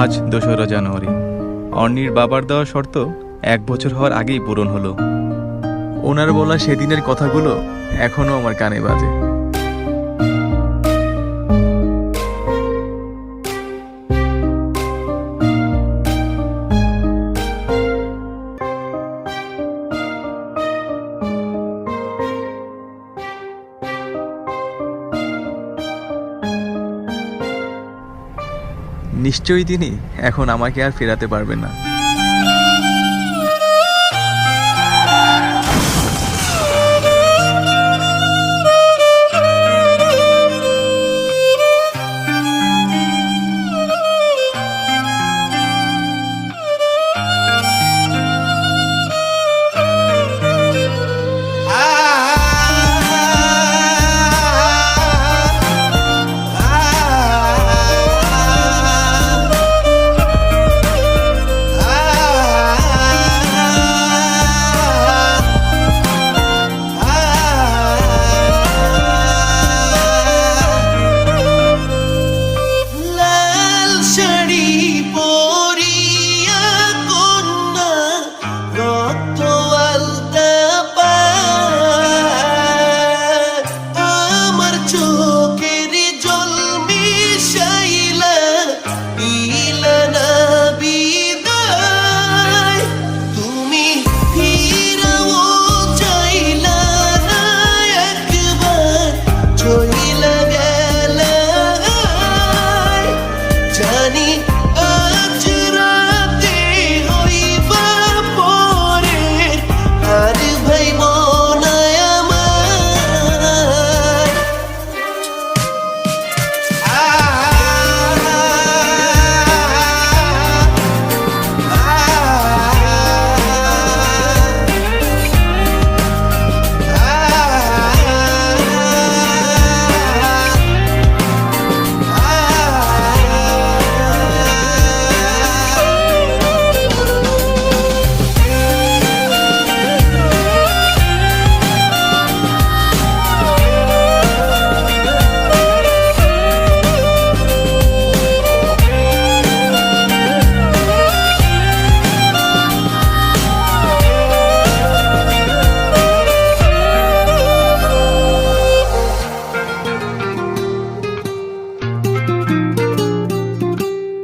আজ ২রা জানুয়ারি। অর্ণির বাবার দেওয়া শর্ত ১ বছর হওয়ার আগেই পূরণ হলো। ওনার বলা সেদিনের কথাগুলো এখনো আমার কানে বাজে। নিশ্চয়ই তিনি এখন আমাকে আর ফেরাতে পারবেন না।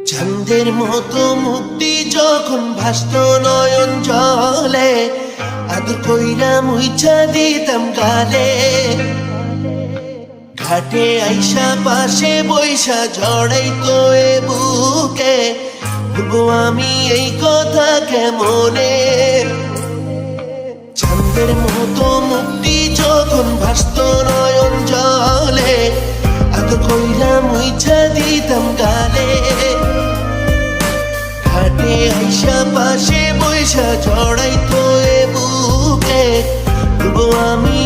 চাঁদের মতো মুক্তি যখন ভাসত নয়ন জলে, আদর কইরা মুইছা দিতাম গালে। ঘাটে আইসা পাশে বৈশা জড়াইতো এ বুকে, বলবো আমি এই কথা কেমনে। চাঁদের মতো মুক্তি যখন ভাসত নয়ন জলে, আদর কইরা মুইছা দিতাম গালে। ঘাটে আইসা পাশে বৈশা জড়াইতো এ বুকে, বলবো আমি